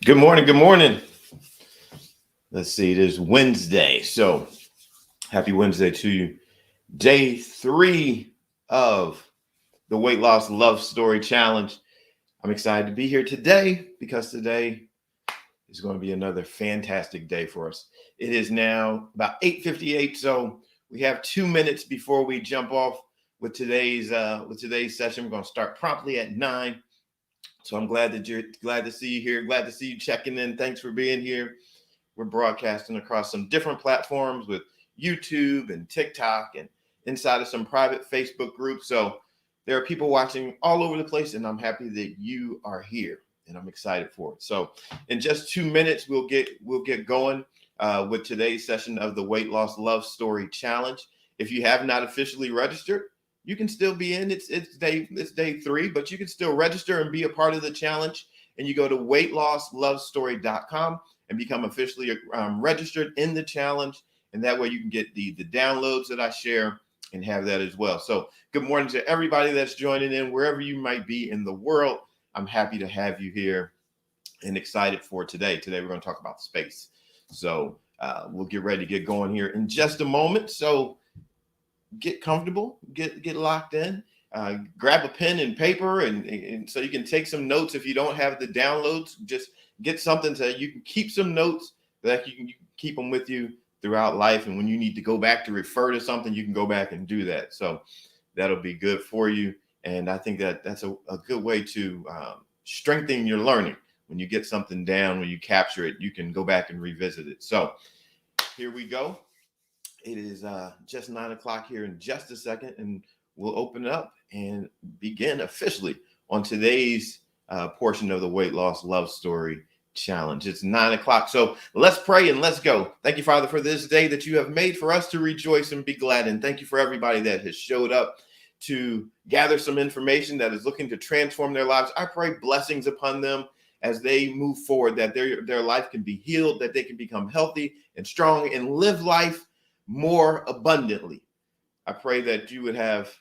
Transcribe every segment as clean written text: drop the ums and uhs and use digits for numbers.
Good morning. Good morning. Let's see, it is Wednesday. So happy Wednesday to you. Day 3 of the Weight Loss Love Story Challenge. I'm excited to be here today because today is going to be another fantastic day for us. It is now about 8:58, so we have 2 minutes before we jump off with today's session. We're going to start promptly at 9. So I'm glad to see you here. Glad to see you checking in. Thanks for being here. We're broadcasting across some different platforms with YouTube and TikTok and inside of some private Facebook groups. So there are people watching all over the place, and I'm happy that you are here, and I'm excited for it. So in just 2 minutes, we'll get going with today's session of the Weight Loss Love Story Challenge. If you have not officially registered, you can still be in. It's day 3, but you can still register and be a part of the challenge. And you go to weightlosslovestory.com and become officially registered in the challenge. And that way you can get the downloads that I share and have that as well. So good morning to everybody that's joining in, wherever you might be in the world. I'm happy to have you here and excited for today. Today we're going to talk about space. So we'll get ready to get going here in just a moment. So get comfortable, get locked in, grab a pen and paper, and so you can take some notes. If you don't have the downloads, just get something so you can keep some notes that you can keep them with you throughout life. And when you need to go back to refer to something, you can go back and do that. So that'll be good for you. And I think that's a good way to strengthen your learning. When you get something down, when you capture it, you can go back and revisit it. So here we go. It is just 9 o'clock here in just a second, and we'll open it up and begin officially on today's portion of the Weight Loss Love Story Challenge. It's 9 o'clock, so let's pray and let's go. Thank you, Father, for this day that you have made for us to rejoice and be glad. And thank you for everybody that has showed up to gather some information that is looking to transform their lives. I pray blessings upon them as they move forward, that their life can be healed, that they can become healthy and strong and live life more abundantly. I pray that you would have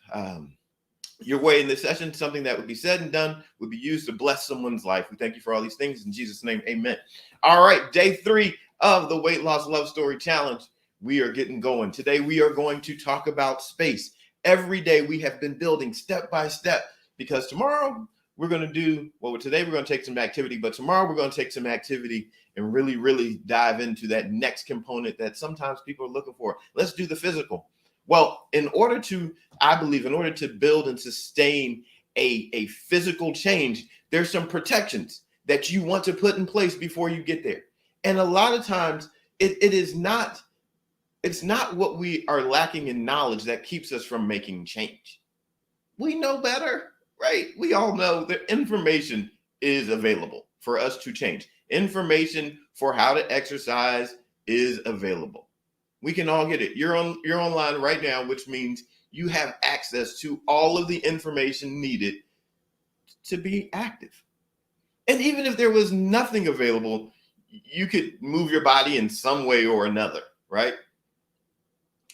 your way in this session. Something that would be said and done would be used to bless someone's life. We thank you for all these things in Jesus' name. Amen. All right. Day 3 of the Weight Loss Love Story Challenge. We are getting going. Today, we are going to talk about space. Every day we have been building step by step, because tomorrow we're going to do, well, today we're going to take some activity, but tomorrow we're going to take some activity and really, really dive into that next component that sometimes people are looking for. Let's do the physical. Well, I believe in order to build and sustain a physical change, there's some protections that you want to put in place before you get there. And a lot of times it's not what we are lacking in knowledge that keeps us from making change. We know better, right? We all know that information is available for us to change. Information for how to exercise is available. We can all get it. You're online right now, which means you have access to all of the information needed to be active. And even if there was nothing available, you could move your body in some way or another, right?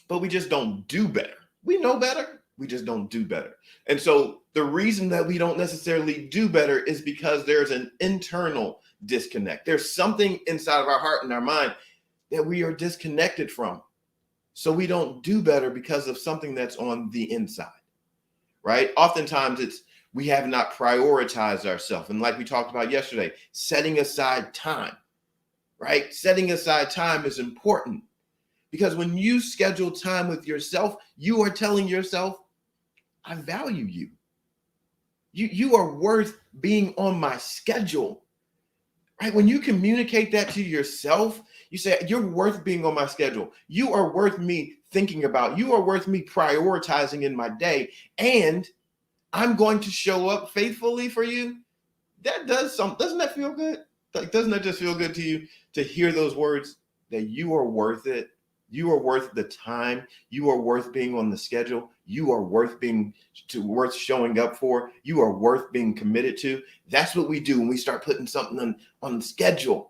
But we just don't do better. We know better. We just don't do better. And so the reason that we don't necessarily do better is because there's an internal disconnect. There's something inside of our heart and our mind that we are disconnected from. So we don't do better because of something that's on the inside, right? Oftentimes we have not prioritized ourselves. And like we talked about yesterday, setting aside time, right? Setting aside time is important, because when you schedule time with yourself, you are telling yourself, I value you. You are worth being on my schedule, right? When you communicate that to yourself, you say, you're worth being on my schedule. You are worth me thinking about. You are worth me prioritizing in my day. And I'm going to show up faithfully for you. That does something. Doesn't that feel good? Like, doesn't that just feel good to you to hear those words, that you are worth it? You are worth the time. You are worth being on the schedule. You are worth worth showing up for. You are worth being committed to. That's what we do when we start putting something on the schedule.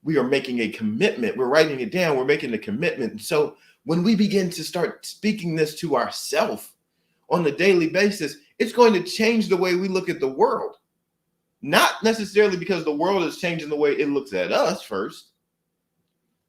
We are making a commitment. We're writing it down. We're making a commitment. And so when we begin to start speaking this to ourselves on a daily basis, it's going to change the way we look at the world. Not necessarily because the world is changing the way it looks at us first,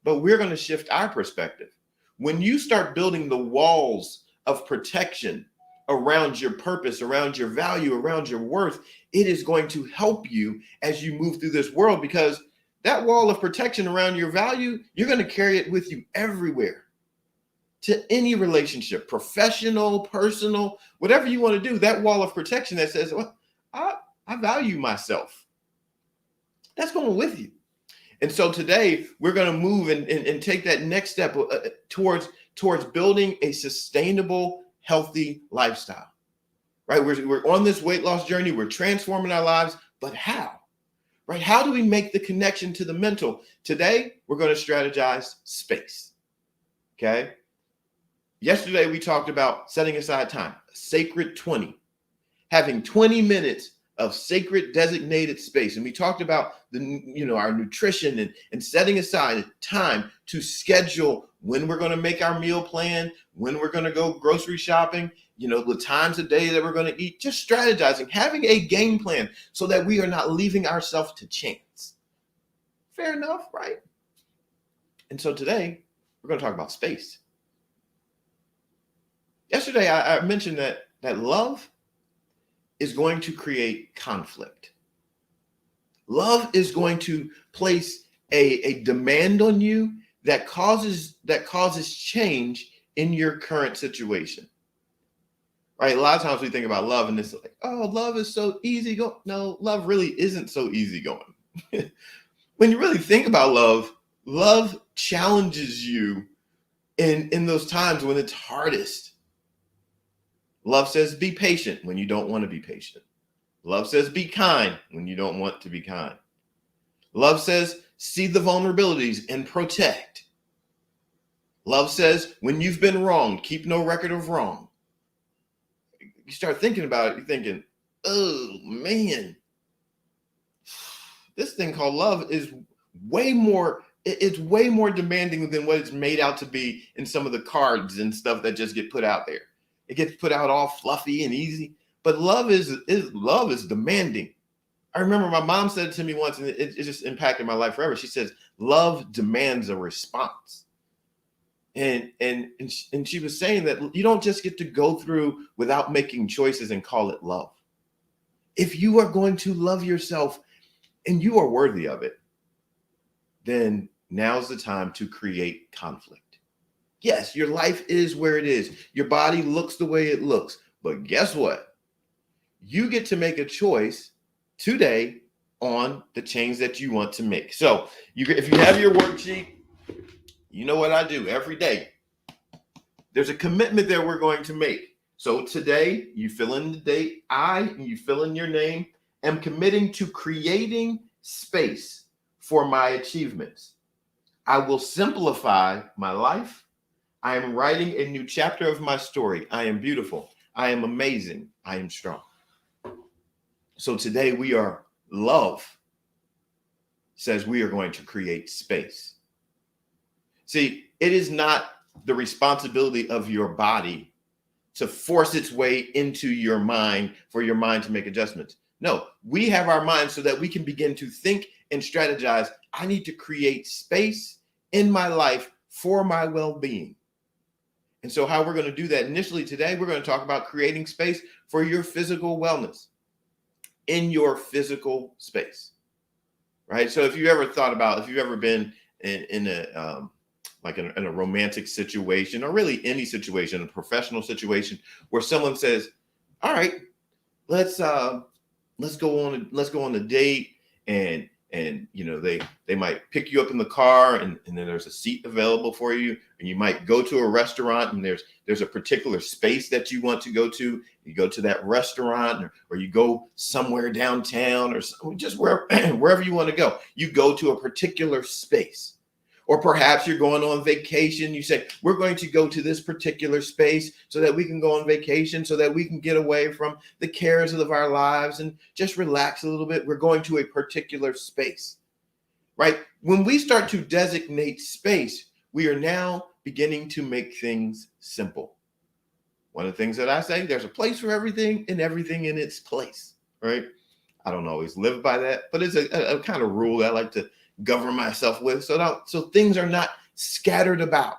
but we're going to shift our perspective. When you start building the walls of protection around your purpose, around your value, around your worth, it is going to help you as you move through this world, because that wall of protection around your value, you're going to carry it with you everywhere, to any relationship, professional, personal, whatever you want to do. That wall of protection that says, well, I value myself, that's going with you. And so today we're going to move and take that next step towards building a sustainable, healthy lifestyle, right? We're on this weight loss journey. We're transforming our lives, but how, right? How do we make the connection to the mental? Today, we're going to strategize space, okay? Yesterday, we talked about setting aside time, sacred 20, having 20 minutes of sacred designated space. And we talked about our nutrition and setting aside time to schedule when we're going to make our meal plan, when we're going to go grocery shopping, the times of day that we're going to eat, just strategizing, having a game plan so that we are not leaving ourselves to chance. Fair enough, right? And so today we're going to talk about space. Yesterday, I mentioned that love is going to create conflict. Love is going to place a demand on you that causes change in your current situation. Right? A lot of times we think about love and it's like, oh, love is so easy going. No, love really isn't so easy going. When you really think about love challenges you in those times when it's hardest. Love says be patient when you don't want to be patient. Love says be kind when you don't want to be kind. Love says see the vulnerabilities and protect. Love says when you've been wronged, keep no record of wrong. You start thinking about it, you're thinking, oh man, this thing called love is way more demanding than what it's made out to be in some of the cards and stuff that just get put out there. It gets put out all fluffy and easy, but love is demanding. I remember my mom said it to me once, and it just impacted my life forever. She says, love demands a response. And she was saying that you don't just get to go through without making choices and call it love. If you are going to love yourself and you are worthy of it, then now's the time to create conflict. Yes, your life is where it is. Your body looks the way it looks. But guess what? You get to make a choice today on the change that you want to make. So if you have your worksheet, you know what I do every day. There's a commitment that we're going to make. So today, you fill in the date. You fill in your name. Am committing to creating space for my achievements. I will simplify my life. I am writing a new chapter of my story. I am beautiful. I am amazing. I am strong. So today love says we are going to create space. See, it is not the responsibility of your body to force its way into your mind for your mind to make adjustments. No, we have our mind so that we can begin to think and strategize. I need to create space in my life for my well-being. And so how we're going to do that initially today, we're going to talk about creating space for your physical wellness in your physical space, right? So if you've ever been in a romantic situation, or really any situation, a professional situation where someone says, all right, let's go on a date, and they might pick you up in the car, and then there's a seat available for you, and you might go to a restaurant, and there's a particular space that you want to go to. You go to that restaurant, or you go somewhere downtown, or just wherever you want to go. You go to a particular space. Or perhaps you're going on vacation. You say, we're going to go to this particular space so that we can go on vacation, so that we can get away from the cares of our lives and just relax a little bit. We're going to a particular space, right? When we start to designate space, we are now beginning to make things simple. One of the things that I say, there's a place for everything and everything in its place, right? I don't always live by that, but it's a kind of rule that I like to govern myself with, so things are not scattered about.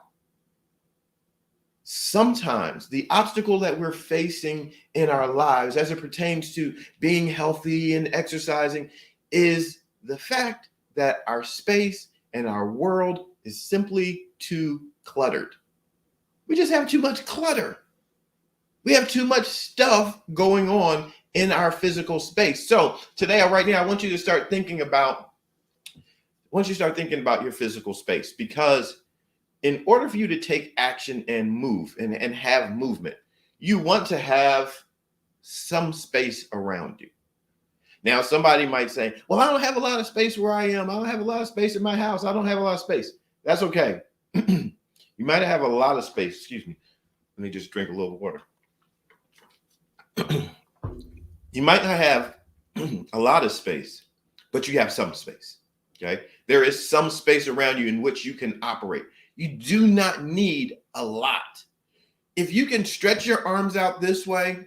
Sometimes the obstacle that we're facing in our lives as it pertains to being healthy and exercising is the fact that our space and our world is simply too cluttered. We just have too much clutter. We have too much stuff going on in our physical space. So today, right now, I want you to start thinking about your physical space, because in order for you to take action and move and have movement, you want to have some space around you. Now, somebody might say, well, I don't have a lot of space where I am. I don't have a lot of space in my house. I don't have a lot of space. That's okay. You might have a lot of space. Excuse me. Let me just drink a little water. You might not have a lot of space, but you have some space. Okay. There is some space around you in which you can operate. You do not need a lot. If you can stretch your arms out this way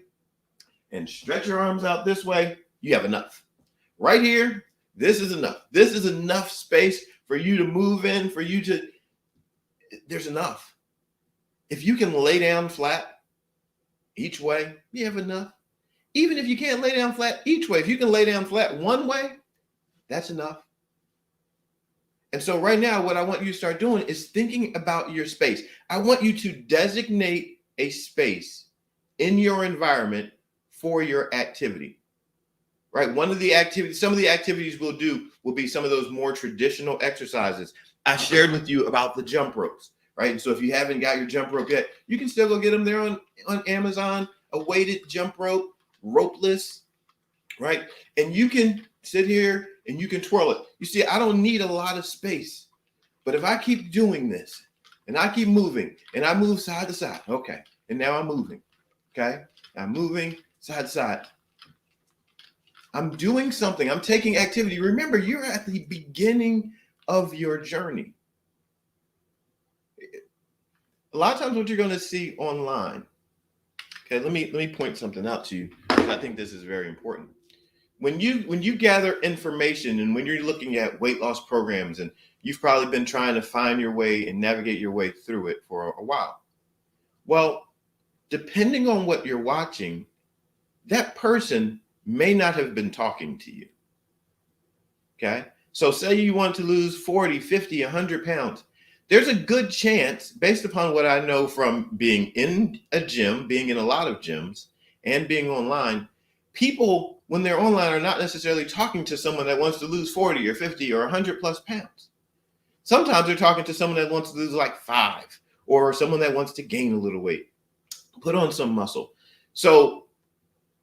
and stretch your arms out this way, you have enough. Right here, this is enough. This is enough space for you to move in, there's enough. If you can lay down flat each way, you have enough. Even if you can't lay down flat each way, if you can lay down flat one way, that's enough. And so right now, what I want you to start doing is thinking about your space. I want you to designate a space in your environment for your activity, right? Some of the activities we'll do will be some of those more traditional exercises. I shared with you about the jump ropes, right? And so if you haven't got your jump rope yet, you can still go get them there on Amazon, a weighted jump rope, ropeless, right? And you can sit here and you can twirl it. You see, I don't need a lot of space, but if I keep doing this and I keep moving and I move side to side, okay, and now I'm moving, okay? I'm moving side to side. I'm doing something. I'm taking activity. Remember, you're at the beginning of your journey. A lot of times what you're going to see online, okay, let me point something out to you, because I think this is very important. When you gather information and when you're looking at weight loss programs, and you've probably been trying to find your way and navigate your way through it for a while. Well, depending on what you're watching, that person may not have been talking to you. Okay. So say you want to lose 40, 50, 100 pounds. There's a good chance, based upon what I know from being in a gym, being in a lot of gyms, and being online, people, when they're online, are not necessarily talking to someone that wants to lose 40 or 50 or 100 plus pounds. Sometimes they're talking to someone that wants to lose like 5, or someone that wants to gain a little weight, put on some muscle. So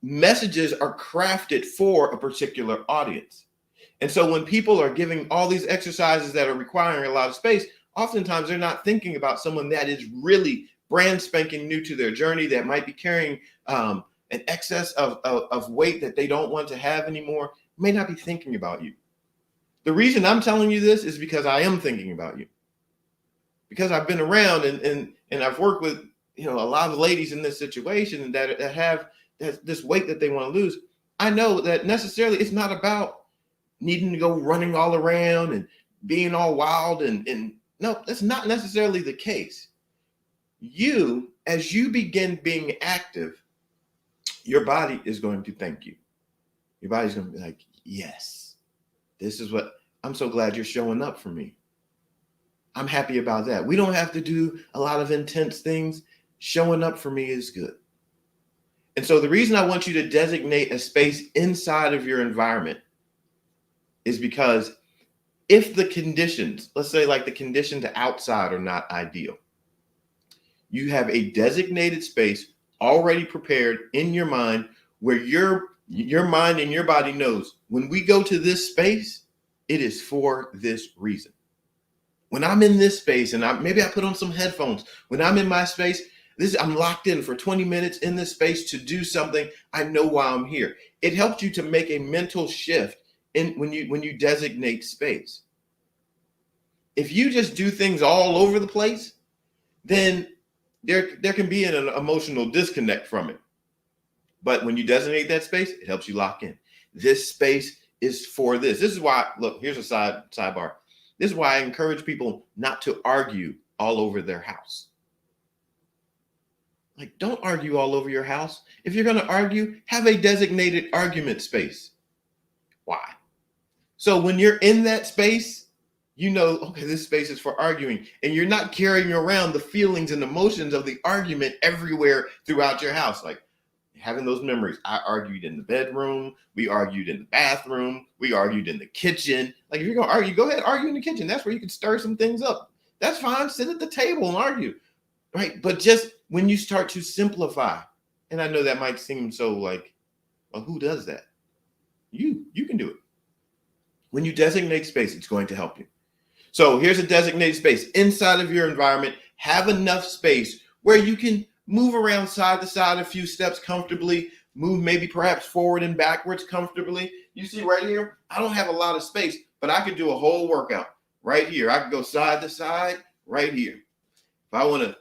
messages are crafted for a particular audience. And so when people are giving all these exercises that are requiring a lot of space, oftentimes they're not thinking about someone that is really brand spanking new to their journey, that might be carrying an excess of weight that they don't want to have anymore, may not be thinking about you. The reason I'm telling you this is because I am thinking about you. Because I've been around and I've worked with, a lot of ladies in this situation that have this weight that they want to lose. I know that necessarily it's not about needing to go running all around and being all wild and no, that's not necessarily the case. You, as you begin being active, your body is going to thank you. Your body's going to be like, yes, this is what, I'm so glad you're showing up for me. I'm happy about that. We don't have to do a lot of intense things. Showing up for me is good. And so the reason I want you to designate a space inside of your environment is because if the conditions, let's say like the conditions outside are not ideal, you have a designated space already prepared in your mind where your mind and your body knows when we go to this space, it is for this reason. When I'm in this space and maybe I put on some headphones, when I'm in my space, I'm locked in for 20 minutes in this space to do something. I know why I'm here. It helps you to make a mental shift when you designate space. If you just do things all over the place, then there can be an emotional disconnect from it. But when you designate that space, it helps you lock in. This space is for this. This is why, look, here's a sidebar. This is why I encourage people not to argue all over their house. Like, don't argue all over your house. If you're going to argue, have a designated argument space. Why? So when you're in that space, you know, okay, this space is for arguing, and you're not carrying around the feelings and emotions of the argument everywhere throughout your house. Like, having those memories. I argued in the bedroom. We argued in the bathroom. We argued in the kitchen. Like, if you're going to argue, go ahead, argue in the kitchen. That's where you can stir some things up. That's fine. Sit at the table and argue, right? But just when you start to simplify, and I know that might seem so like, well, who does that? You can do it. When you designate space, it's going to help you. So here's a designated space inside of your environment. Have enough space where you can move around side to side a few steps comfortably, move maybe perhaps forward and backwards comfortably. You see right here, I don't have a lot of space, but I could do a whole workout right here. I could go side to side right here. If I want to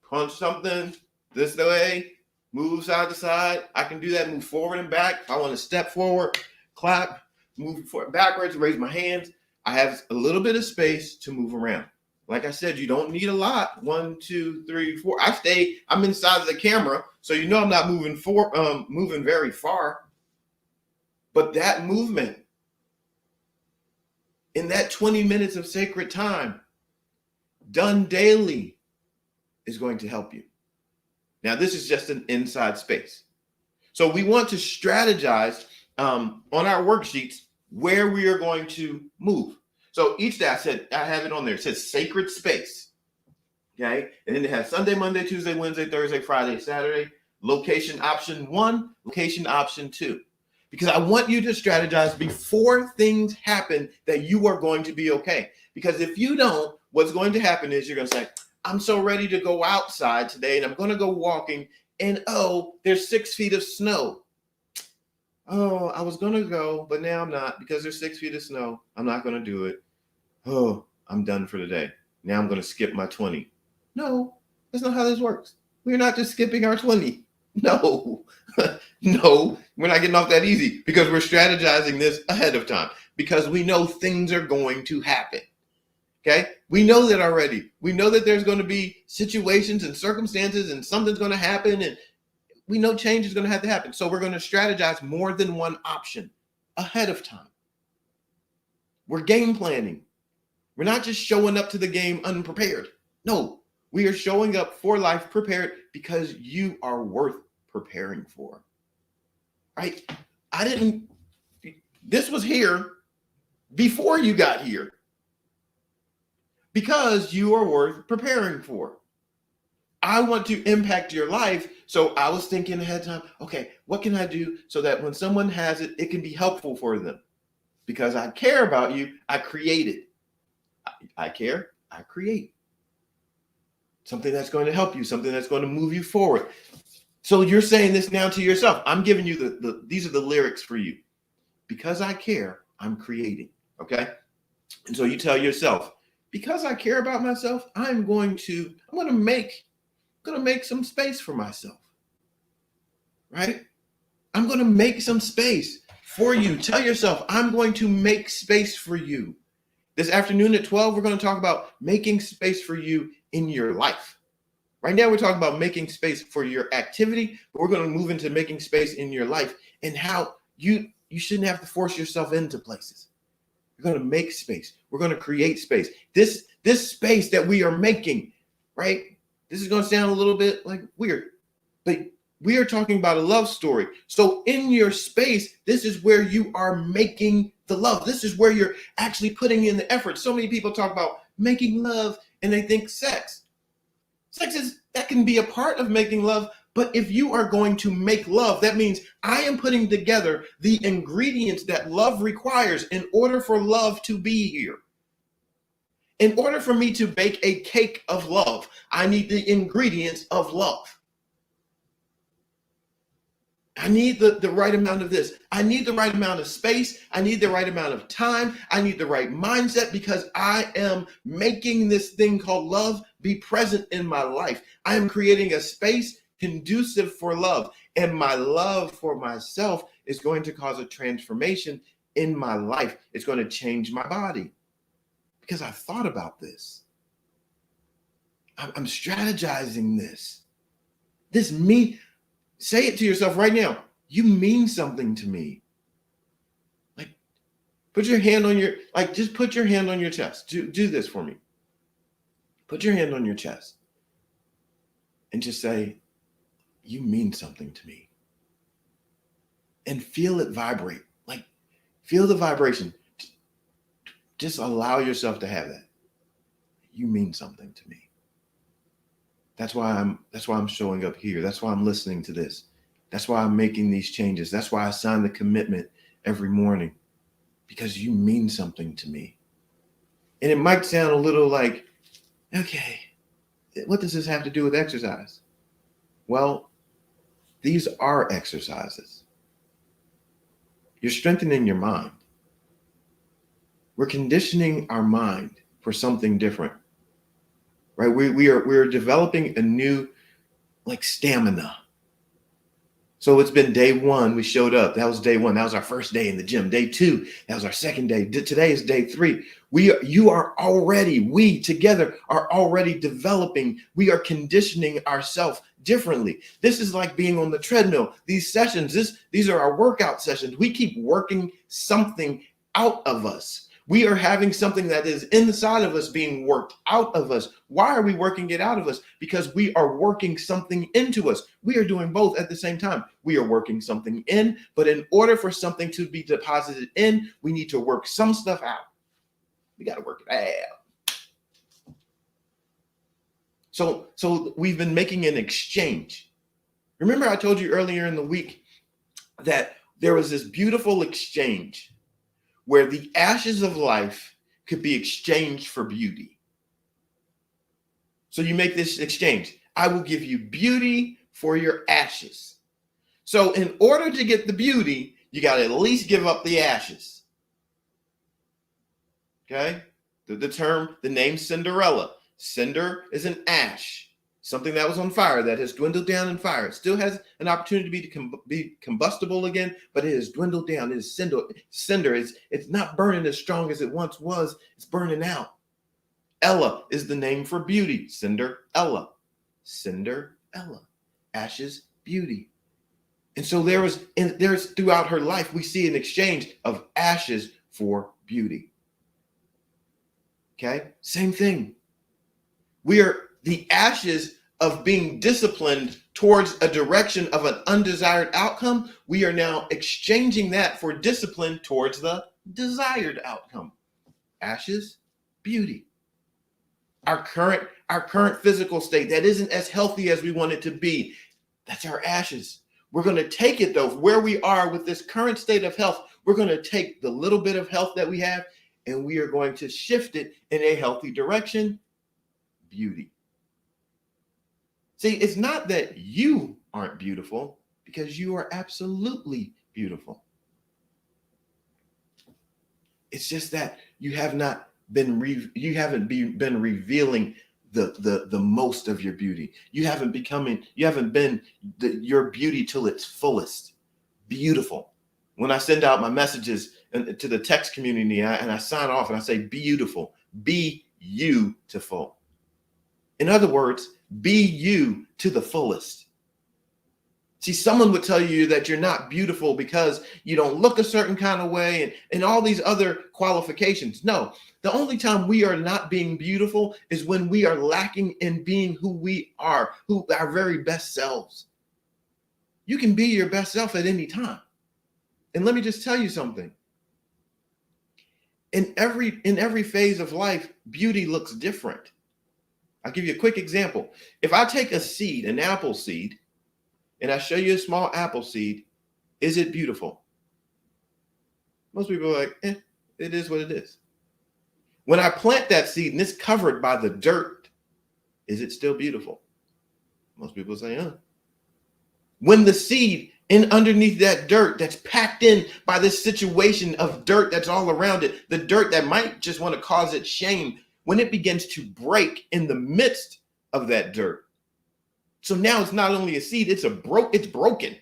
punch something this way, move side to side, I can do that, move forward and back. If I want to step forward, clap, move forward, backwards, raise my hands. I have a little bit of space to move around. Like I said, you don't need a lot. 1, 2, 3, 4. I'm inside of the camera, so you know I'm not moving very far. But that movement in that 20 minutes of sacred time done daily is going to help you. Now, this is just an inside space. So we want to strategize on our worksheets where we are going to move. So each day I have it on there. It says sacred space. Okay. And then it has Sunday, Monday, Tuesday, Wednesday, Thursday, Friday, Saturday. Location option 1, location option 2. Because I want you to strategize before things happen that you are going to be okay. Because if you don't, what's going to happen is you're going to say, I'm so ready to go outside today and I'm going to go walking and there's 6 feet of snow. Oh, I was going to go, but now I'm not because there's 6 feet of snow. I'm not going to do it. Oh, I'm done for the day. Now I'm going to skip my 20. No, that's not how this works. We're not just skipping our 20. No, no, we're not getting off that easy because we're strategizing this ahead of time because we know things are going to happen. Okay. We know that already. We know that there's going to be situations and circumstances and something's going to happen and we know change is going to have to happen. So we're going to strategize more than one option ahead of time. We're game planning. We're not just showing up to the game unprepared. No, we are showing up for life prepared because you are worth preparing for. Right? This was here before you got here because you are worth preparing for. I want to impact your life. So I was thinking ahead of time, okay, what can I do so that when someone has it, it can be helpful for them? Because I care about you, I create it. I care, I create. Something that's going to help you, something that's going to move you forward. So you're saying this now to yourself. I'm giving you these are the lyrics for you. Because I care, I'm creating. Okay? And so you tell yourself, because I care about myself, I'm going to make some space for myself. Right? I'm going to make some space for you. Tell yourself, I'm going to make space for you. This afternoon at 12, we're going to talk about making space for you in your life. Right now, we're talking about making space for your activity, but we're going to move into making space in your life and how you shouldn't have to force yourself into places. We're going to make space. We're going to create space. This space that we are making, right? This is going to sound a little bit like weird, but we are talking about a love story. So in your space, this is where you are making the love. This is where you're actually putting in the effort. So many people talk about making love and they think sex. That can be a part of making love. But if you are going to make love, that means I am putting together the ingredients that love requires in order for love to be here. In order for me to bake a cake of love, I need the ingredients of love. I need the right amount of this. I need the right amount of space. I need the right amount of time. I need the right mindset because I am making this thing called love be present in my life. I am creating a space conducive for love. And my love for myself is going to cause a transformation in my life. It's going to change my body because I thought about this. I'm strategizing this. Say it to yourself right now. You mean something to me. Like, put your hand on just put your hand on your chest. Do this for me. Put your hand on your chest and just say, you mean something to me. And feel it vibrate. Like, feel the vibration. Just allow yourself to have that. You mean something to me. That's why I'm showing up here. That's why I'm listening to this. That's why I'm making these changes. That's why I sign the commitment every morning, because you mean something to me. And it might sound a little like, okay, what does this have to do with exercise? Well, these are exercises. You're strengthening your mind. We're conditioning our mind for something different. Right? We're developing a new stamina. So it's been day one. We showed up. That was day one. That was our first day in the gym. Day two, that was our second day. Today is day three. We together are already developing. We are conditioning ourselves differently. This is like being on the treadmill. These sessions, these are our workout sessions. We keep working something out of us. We are having something that is inside of us being worked out of us. Why are we working it out of us? Because we are working something into us. We are doing both at the same time. We are working something in, but in order for something to be deposited in, we need to work some stuff out. We got to work it out. So we've been making an exchange. Remember I told you earlier in the week that there was this beautiful exchange where the ashes of life could be exchanged for beauty. So you make this exchange. I will give you beauty for your ashes. So in order to get the beauty, you got to at least give up the ashes. Okay? The name Cinderella. Cinder is an ash, something that was on fire that has dwindled down in fire. It still has an opportunity to be combustible again, but it has dwindled down. It is cinder. It's not burning as strong as it once was. It's burning out. Ella is the name for beauty. Cinderella. Cinderella. Ashes, beauty. And so there's throughout her life, we see an exchange of ashes for beauty. Okay? Same thing. We are the ashes of being disciplined towards a direction of an undesired outcome. We are now exchanging that for discipline towards the desired outcome. Ashes, beauty. Our current physical state that isn't as healthy as we want it to be. That's our ashes. We're going to take it though, where we are with this current state of health. We're going to take the little bit of health that we have and we are going to shift it in a healthy direction. Beauty. See, it's not that you aren't beautiful, because you are absolutely beautiful. It's just that you haven't been revealing the most of your beauty. You haven't been your beauty till its fullest. Beautiful. When I send out my messages to the text community and I sign off and I say beautiful, be beautiful. In other words, be you to the fullest. See, someone would tell you that you're not beautiful because you don't look a certain kind of way and all these other qualifications. No, the only time we are not being beautiful is when we are lacking in being who we are, our very best selves. You can be your best self at any time. And let me just tell you something. In every phase of life, beauty looks different. I'll give you a quick example. If I take a seed, an apple seed, and I show you a small apple seed, is it beautiful? Most people are like, it is what it is. When I plant that seed and it's covered by the dirt, is it still beautiful? Most people say, When the seed underneath that dirt that's packed in by this situation of dirt that's all around it, the dirt that might just want to cause it shame, when it begins to break in the midst of that dirt. So now it's not only a seed, it's broken.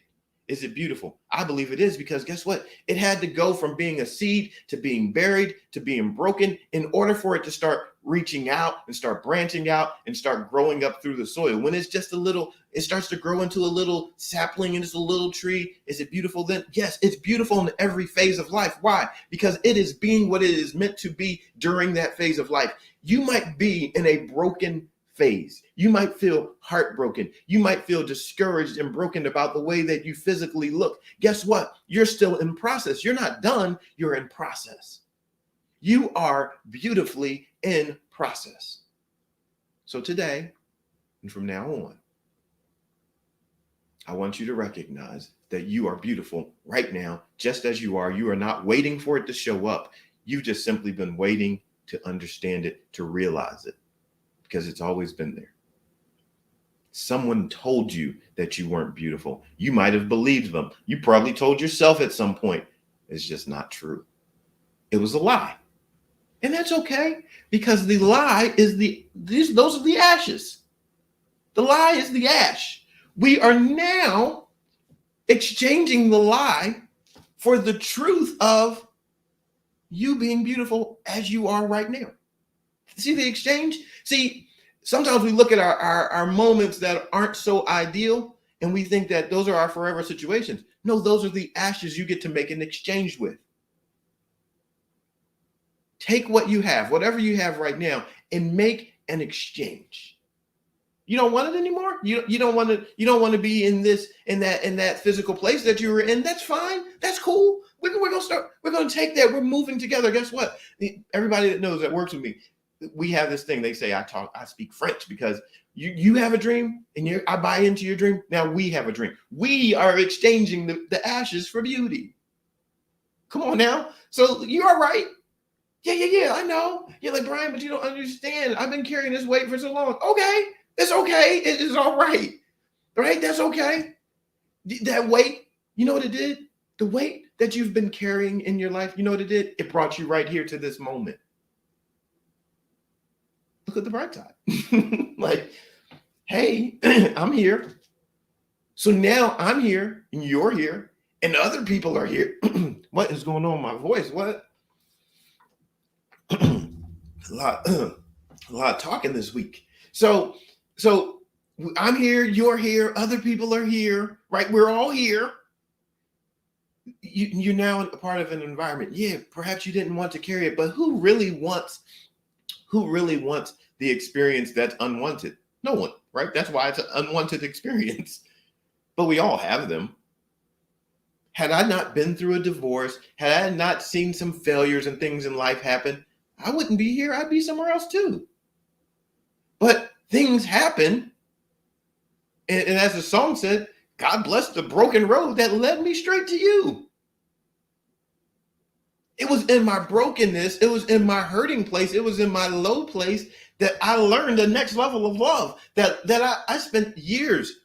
Is it beautiful? I believe it is, because guess what? It had to go from being a seed to being buried to being broken in order for it to start reaching out and start branching out and start growing up through the soil. When it's just a little, it starts to grow into a little sapling and it's a little tree. Is it beautiful then? Yes, it's beautiful in every phase of life. Why? Because it is being what it is meant to be during that phase of life. You might be in a broken phase. You might feel heartbroken. You might feel discouraged and broken about the way that you physically look. Guess what? You're still in process. You're not done. You're in process. You are beautifully in process. So today and from now on, I want you to recognize that you are beautiful right now, just as you are. You are not waiting for it to show up. You've just simply been waiting to understand it, to realize it, because it's always been there. Someone told you that you weren't beautiful. You might have believed them. You probably told yourself at some point. It's just not true. It was a lie. And that's okay, because the lie is those are the ashes. The lie is the ash. We are now exchanging the lie for the truth of you being beautiful as you are right now. See the exchange? See, sometimes we look at our moments that aren't so ideal and we think that those are our forever situations. No, those are the ashes you get to make an exchange with. Take what you have, whatever you have right now, and make an exchange. You don't want it anymore? You don't want to be in that physical place that you were in. That's fine. That's cool. We're gonna take that. We're moving together. Guess what? Everybody that knows that works with me, we have this thing. They say I speak French because you have a dream and I buy into your dream. Now we have a dream. We are exchanging the ashes for beauty. Come on now. So you're all right. Yeah, I know. You're like, Brian, but you don't understand. I've been carrying this weight for so long. Okay, it's okay. It is all right. Right? That's okay. That weight, you know what it did? The weight that you've been carrying in your life, you know what it did? It brought you right here to this moment. Look at the bright side. Like, hey, I'm here. So now I'm here and you're here and other people are here. What is going on with my voice? What? a lot of talking this week. So I'm here, you're here, other people are here, right? We're all here. You're now a part of an environment. Yeah, perhaps you didn't want to carry it, but who really wants the experience that's unwanted? No one, right? That's why it's an unwanted experience. But we all have them. Had I not been through a divorce, had I not seen some failures and things in life happen, I wouldn't be here. I'd be somewhere else too. But things happen. And as the song said, God bless the broken road that led me straight to you. It was in my brokenness. It was in my hurting place. It was in my low place that I learned the next level of love, that I spent years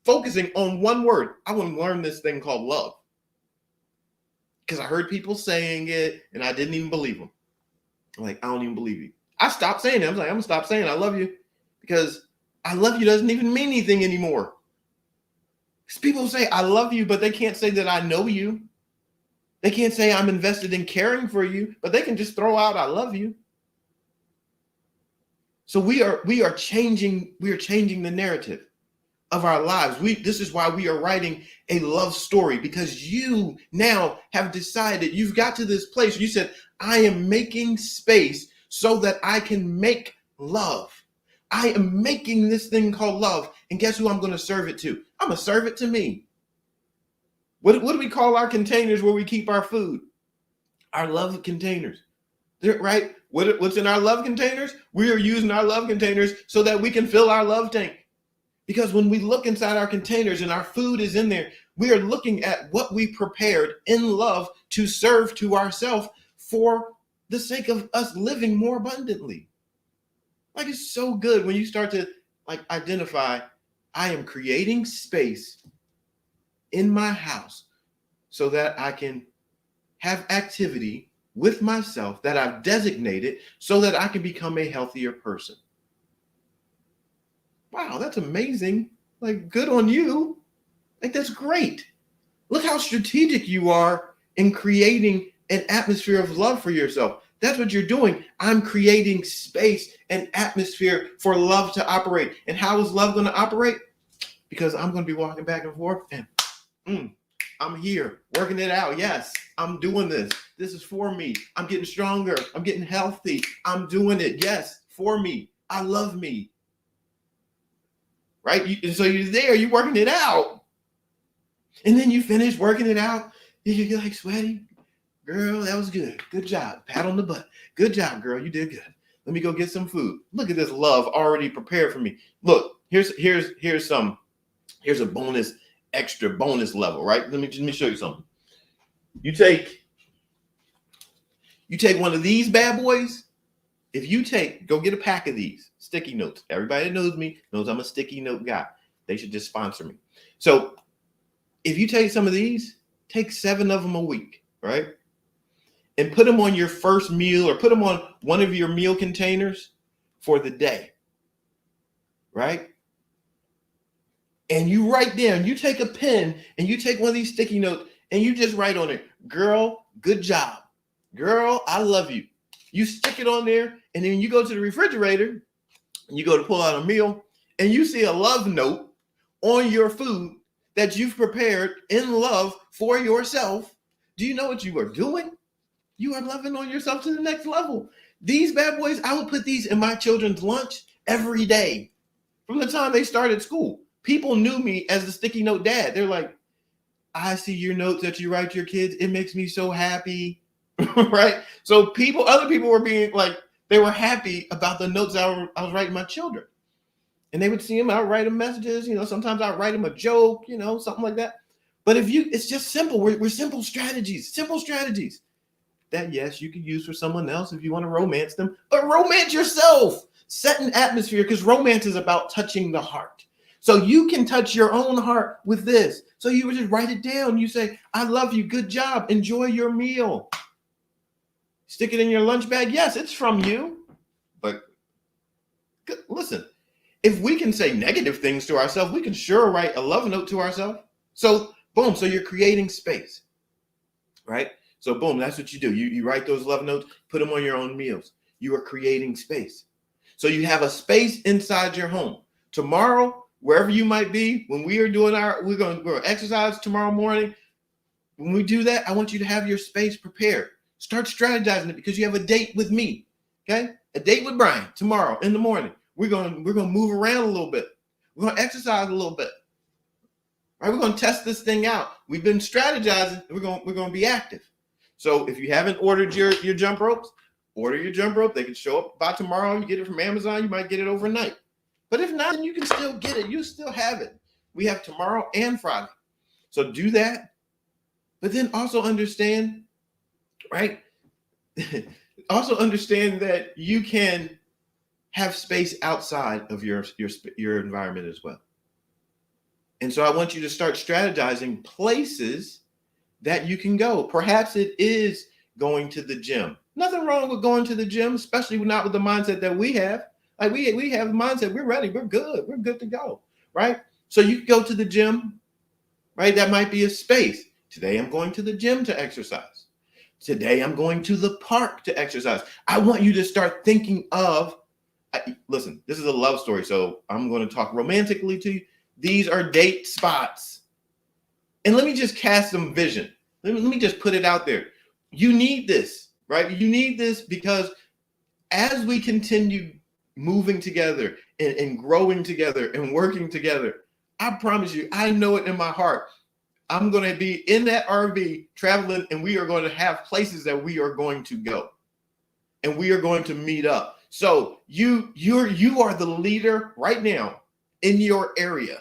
focusing on one word. I want to learn this thing called love. Because I heard people saying it and I didn't even believe them. I'm like, I don't even believe you. I stopped saying it. I was like, I'm going to stop saying I love you, because I love you doesn't even mean anything anymore. Because people say I love you, but they can't say that I know you. They can't say I'm invested in caring for you, but they can just throw out I love you. So we are changing the narrative of our lives. This is why we are writing a love story, because you now have decided, you've got to this place. You said, I am making space so that I can make love. I am making this thing called love. And guess who I'm going to serve it to? I'm going to serve it to me. What do we call our containers where we keep our food? Our love containers. Right? What's in our love containers? We are using our love containers so that we can fill our love tank. Because when we look inside our containers and our food is in there, we are looking at what we prepared in love to serve to ourselves for the sake of us living more abundantly. Like, it's so good when you start to identify, I am creating space in my house so that I can have activity with myself that I've designated so that I can become a healthier person. Wow, that's amazing. Like, good on you. Like, that's great. Look how strategic you are in creating an atmosphere of love for yourself. That's what you're doing. I'm creating space and atmosphere for love to operate. And how is love going to operate? Because I'm going to be walking back and forth and I'm here working it out. Yes, I'm doing this. This is for me. I'm getting stronger. I'm getting healthy. I'm doing it. Yes, for me. I love me. Right? So you're there, you're working it out. And then you finish working it out. You're like sweaty. Girl, that was good. Good job. Pat on the butt. Good job, girl. You did good. Let me go get some food. Look at this love already prepared for me. Look, here's a bonus, extra bonus level, right? Let me show you something. You take one of these bad boys. If you go get a pack of these sticky notes. Everybody that knows me knows I'm a sticky note guy. They should just sponsor me. So if you take some of these, take 7 of them a week, right? And put them on your first meal or put them on one of your meal containers for the day, right? And you write down, you take a pen and you take one of these sticky notes and you just write on it, girl, good job. Girl, I love you. You stick it on there and then you go to the refrigerator and you go to pull out a meal and you see a love note on your food that you've prepared in love for yourself. Do you know what you are doing? You are loving on yourself to the next level. These bad boys, I would put these in my children's lunch every day. From the time they started school, people knew me as the sticky note dad. They're like, I see your notes that you write to your kids. It makes me so happy, right? So other people were being like, they were happy about the notes I was writing my children. And they would see them, I would write them messages, sometimes I'd write them a joke, something like that. But it's just simple. We're simple strategies that, yes, you could use for someone else if you want to romance them, but romance yourself. Set an atmosphere because romance is about touching the heart. So you can touch your own heart with this. So you would just write it down. You say, I love you. Good job. Enjoy your meal. Stick it in your lunch bag. Yes, it's from you. But listen, if we can say negative things to ourselves, we can sure write a love note to ourselves. So boom. So you're creating space, right? So boom, that's what you do. You write those love notes, put them on your own meals. You are creating space. So you have a space inside your home. Tomorrow, wherever you might be, when we are doing we're going to exercise tomorrow morning. When we do that, I want you to have your space prepared. Start strategizing it because you have a date with me. Okay? A date with Brian tomorrow in the morning. We're going to move around a little bit. We're going to exercise a little bit. All right, we're going to test this thing out. We've been strategizing. We're going to be active. So if you haven't ordered your jump ropes, order your jump rope. They can show up by tomorrow. You get it from Amazon. You might get it overnight. But if not, then you can still get it. You still have it. We have tomorrow and Friday. So do that. But then also understand, right? Also understand that you can have space outside of your environment as well. And so I want you to start strategizing places that you can go. Perhaps it is going to the gym. Nothing wrong with going to the gym, especially not with the mindset that we have. Like we have the mindset, we're ready, we're good to go, right? So you can go to the gym, right? That might be a space. Today I'm going to the gym to exercise. Today I'm going to the park to exercise. I want you to start thinking of, listen, this is a love story, so I'm going to talk romantically to you. These are date spots. And let me just cast some vision. Let me just put it out there. You need this, right? You need this because as we continue moving together and growing together and working together, I promise you, I know it in my heart. I'm going to be in that RV traveling and we are going to have places that we are going to go and we are going to meet up. So you are the leader right now in your area.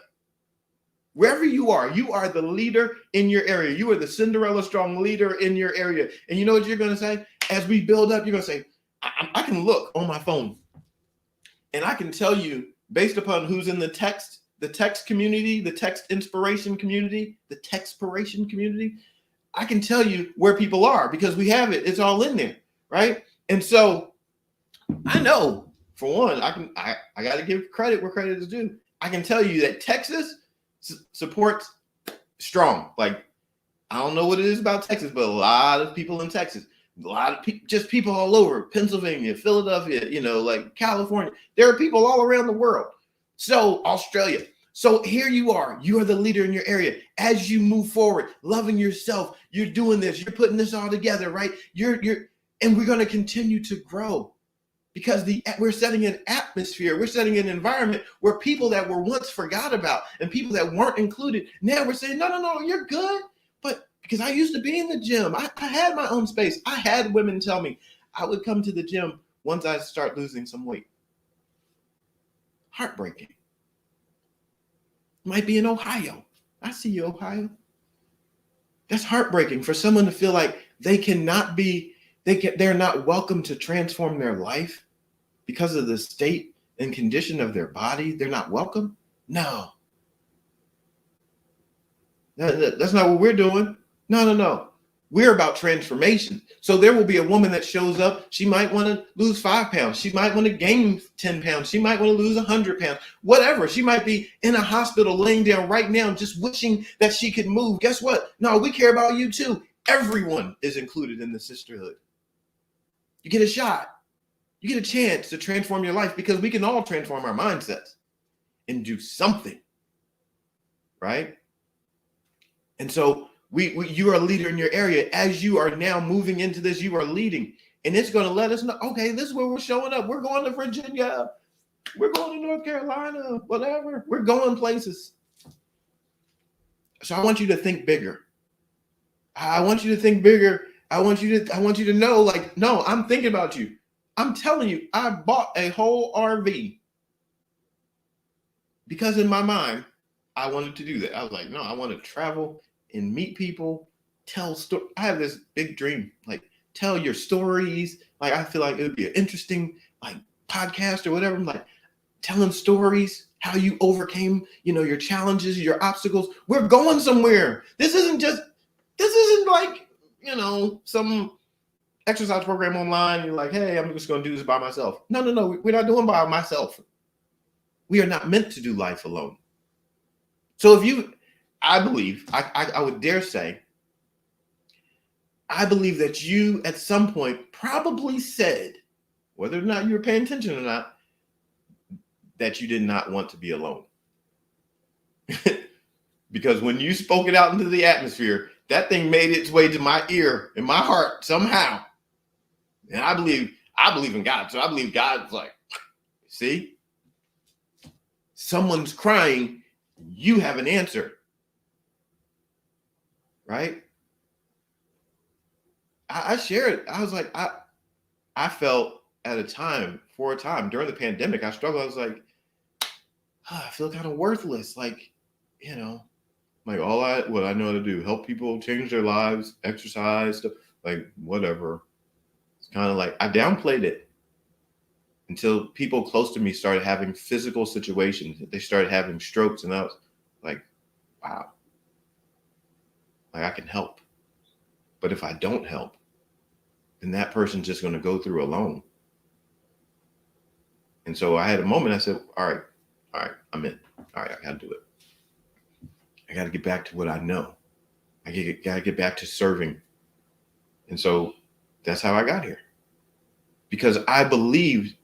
Wherever you are the leader in your area. You are the Cinderella strong leader in your area. And you know what you're going to say? As we build up, you're going to say, I can look on my phone and I can tell you based upon who's in the text community, the text inspiration community, the textpiration community, I can tell you where people are because we have it. It's all in there, right? And so I know, for one, I got to give credit where credit is due. I can tell you that Texas supports strong. Like I don't know what it is about Texas, but a lot of people in Texas, a lot of people, just people all over Pennsylvania, Philadelphia, like California. There are people all around the world. So Australia. So here you are the leader in your area. As you move forward, loving yourself, you're doing this, you're putting this all together, right? And we're going to continue to grow because we're setting an atmosphere, we're setting an environment where people that were once forgot about and people that weren't included, now we're saying, no, you're good. But because I used to be in the gym, I had my own space. I had women tell me I would come to the gym once I start losing some weight. Heartbreaking. Might be in Ohio. I see you, Ohio. That's heartbreaking for someone to feel like they're not welcome to transform their life because of the state and condition of their body. They're not welcome. No. That's not what we're doing. No. We're about transformation. So there will be a woman that shows up. She might want to lose 5 pounds. She might want to gain 10 pounds. She might want to lose 100 pounds, whatever. She might be in a hospital laying down right now, just wishing that she could move. Guess what? No, we care about you too. Everyone is included in the sisterhood. You get a shot. You get a chance to transform your life because we can all transform our mindsets and do something, right? And so you are a leader in your area. As you are now moving into this, you are leading. And it's going to let us know, okay, this is where we're showing up. We're going to Virginia. We're going to North Carolina, whatever. We're going places. So I want you to think bigger. I want you to think bigger. I want you to know, like, no, I'm thinking about you. I'm telling you, I bought a whole RV because in my mind, I wanted to do that. I was like, no, I want to travel and meet people, tell stories. I have this big dream, like tell your stories. Like I feel like it would be an interesting like podcast or whatever. I'm like telling stories, how you overcame, your challenges, your obstacles. We're going somewhere. This isn't like, some exercise program online. You're like, hey, I'm just going to do this by myself. No. We're not doing by myself. We are not meant to do life alone. So I believe, I would dare say, I believe that you at some point probably said, whether or not you were paying attention or not, that you did not want to be alone. Because when you spoke it out into the atmosphere, that thing made its way to my ear and my heart somehow. And I believe in God. So I believe God's like, see, someone's crying, you have an answer. Right? I shared, I was like, I felt for a time during the pandemic, I struggled. I was like, I feel kind of worthless. Like, like what I know how to do, help people change their lives, exercise, stuff, like whatever. It's kind of like I downplayed it until people close to me started having physical situations. They started having strokes, and I was like, wow. Like I can help. But if I don't help, then that person's just going to go through alone. And so I had a moment. I said, all right, I'm in. All right, I got to do it. I got to get back to what I know. I got to get back to serving. And so that's how I got here. Because I believed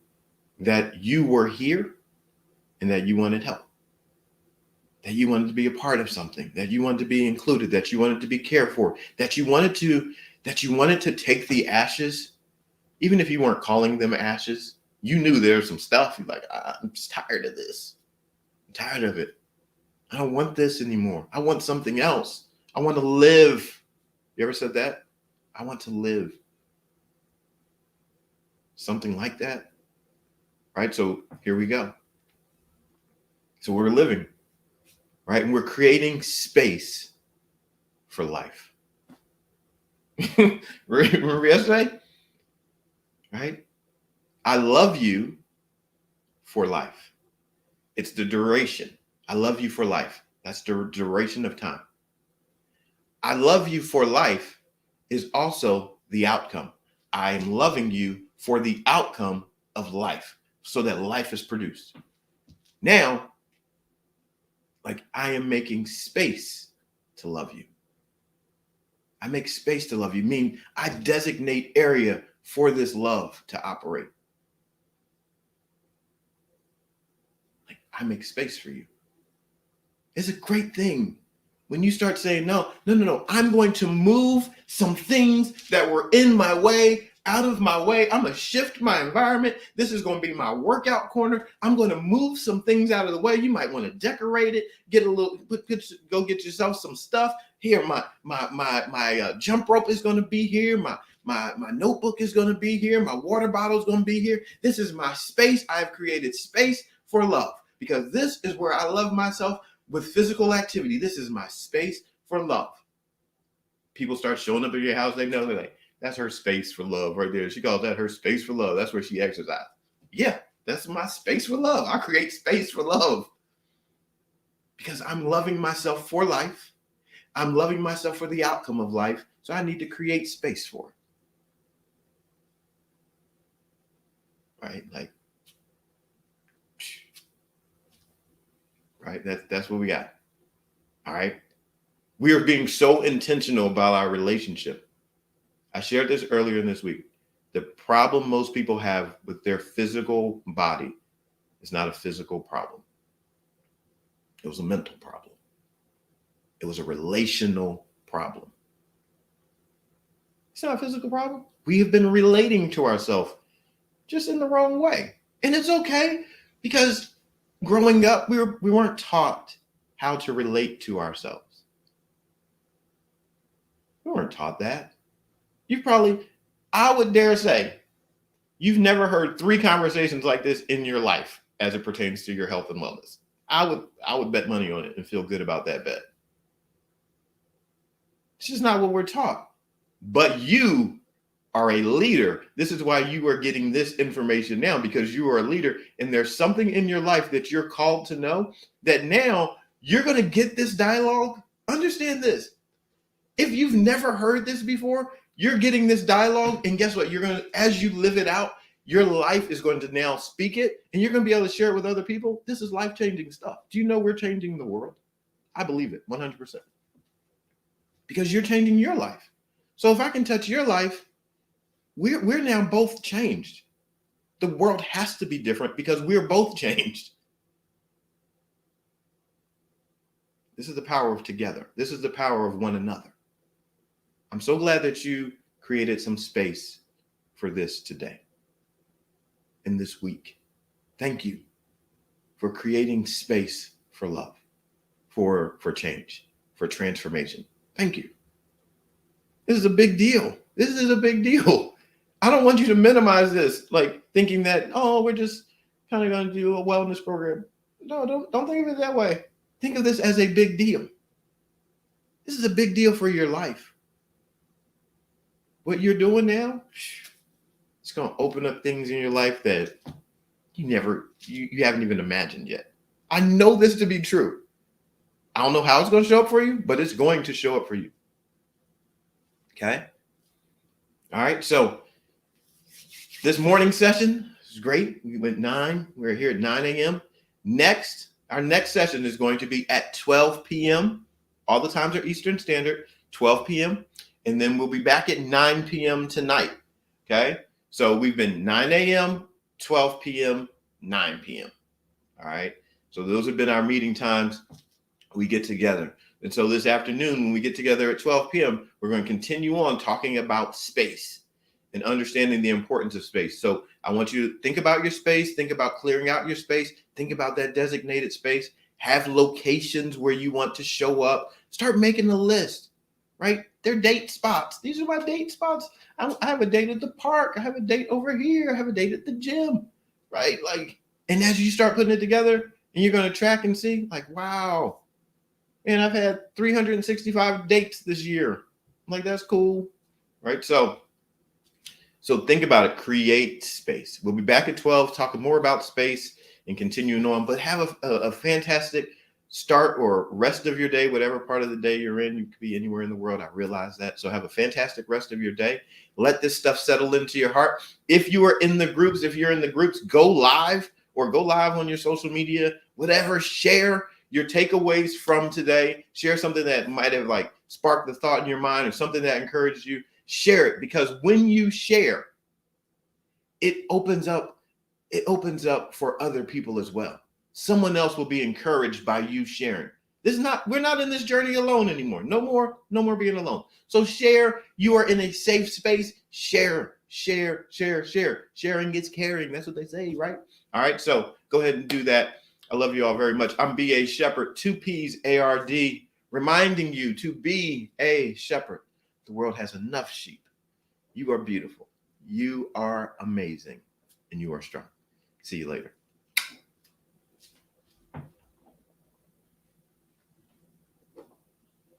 that you were here and that you wanted help. That you wanted to be a part of something, that you wanted to be included, that you wanted to be cared for, that you wanted to take the ashes, even if you weren't calling them ashes. You knew there was some stuff. You're like, I'm just tired of this. I'm tired of it. I don't want this anymore. I want something else. I want to live. You ever said that? I want to live. Something like that. Right? So here we go. So we're living. Right? And we're creating space for life. Remember yesterday? Right? I love you for life. It's the duration. I love you for life. That's the duration of time. I love you for life is also the outcome. I am loving you for the outcome of life so that life is produced. Now, like I am making space to love you. I make space to love you. Mean I designate area for this love to operate. Like I make space for you. It's a great thing when you start saying, no, I'm going to move some things that were in my way out of my way. I'm going to shift my environment. This is going to be my workout corner. I'm going to move some things out of the way. You might want to decorate it, get a little, go get yourself some stuff. Here, my jump rope is going to be here. My notebook is going to be here. My water bottle is going to be here. This is my space. I've created space for love because this is where I love myself. With physical activity, this is my space for love. People start showing up at your house. They know they're like, that's her space for love right there. She calls that her space for love. That's where she exercises. Yeah, that's my space for love. I create space for love because I'm loving myself for life. I'm loving myself for the outcome of life. So I need to create space for it. Right? Like, right? That's what we got. All right. We are being so intentional about our relationship. I shared this earlier in this week. The problem most people have with their physical body is not a physical problem. It was a mental problem. It was a relational problem. It's not a physical problem. We have been relating to ourselves just in the wrong way. And it's okay because growing up, we weren't taught how to relate to ourselves. We weren't taught that. I would dare say, you've never heard 3 conversations like this in your life as it pertains to your health and wellness. I would bet money on it and feel good about that bet. It's just not what we're taught. But you are a leader. This is why you are getting this information now, because you are a leader and there's something in your life that you're called to know that now you're going to get this dialogue. Understand this. If you've never heard this before, you're getting this dialogue, and guess what? You're going to, as you live it out, your life is going to now speak it, and you're going to be able to share it with other people. This is life-changing stuff. Do you know we're changing the world? I believe it 100%. Because you're changing your life. So if I can touch your life, we're now both changed. The world has to be different because we're both changed. This is the power of together. This is the power of one another. I'm so glad that you created some space for this today and this week. Thank you for creating space for love, for change, for transformation. Thank you. This is a big deal. This is a big deal. I don't want you to minimize this, like thinking that, oh, we're just kind of going to do a wellness program. No, don't think of it that way. Think of this as a big deal. This is a big deal for your life. What you're doing now, it's going to open up things in your life that you haven't even imagined yet. I know this to be true. I don't know how it's going to show up for you, but it's going to show up for you. Okay? All right. So this morning session is great. We went 9. We're here at 9 a.m. Our next session is going to be at 12 p.m. All the times are Eastern Standard, 12 p.m. And then we'll be back at 9 p.m. tonight. Okay. So we've been 9 a.m., 12 p.m., 9 p.m. All right. So those have been our meeting times. We get together. And so this afternoon, when we get together at 12 p.m., we're going to continue on talking about space and understanding the importance of space. So I want you to think about your space, think about clearing out your space, think about that designated space, have locations where you want to show up, start making a list, right? They're date spots. These are my date spots. I have a date at the park. I have a date over here. I have a date at the gym, right? Like, and as you start putting it together and you're going to track and see, like, wow, man, I've had 365 dates this year. Like, that's cool, right? So think about it. Create space. We'll be back at 12, talking more about space and continuing on, but have a fantastic start or rest of your day, whatever part of the day you're in. You could be anywhere in the world. I realize that. So have a fantastic rest of your day. Let this stuff settle into your heart. If you're in the groups, go live on your social media, whatever, share your takeaways from today. Share something that might have like sparked the thought in your mind or something that encourages you. Share it, because when you share, it opens up for other people as well. Someone else will be encouraged by you sharing. We're not in this journey alone anymore. No more being alone. So share. You are in a safe space. Share. Sharing gets caring. That's what they say, right? All right. So go ahead and do that. I love you all very much. I'm B.A. Shepherd, 2 P's A-R-D, reminding you to be a shepherd. The world has enough sheep. You are beautiful. You are amazing. And you are strong. See you later.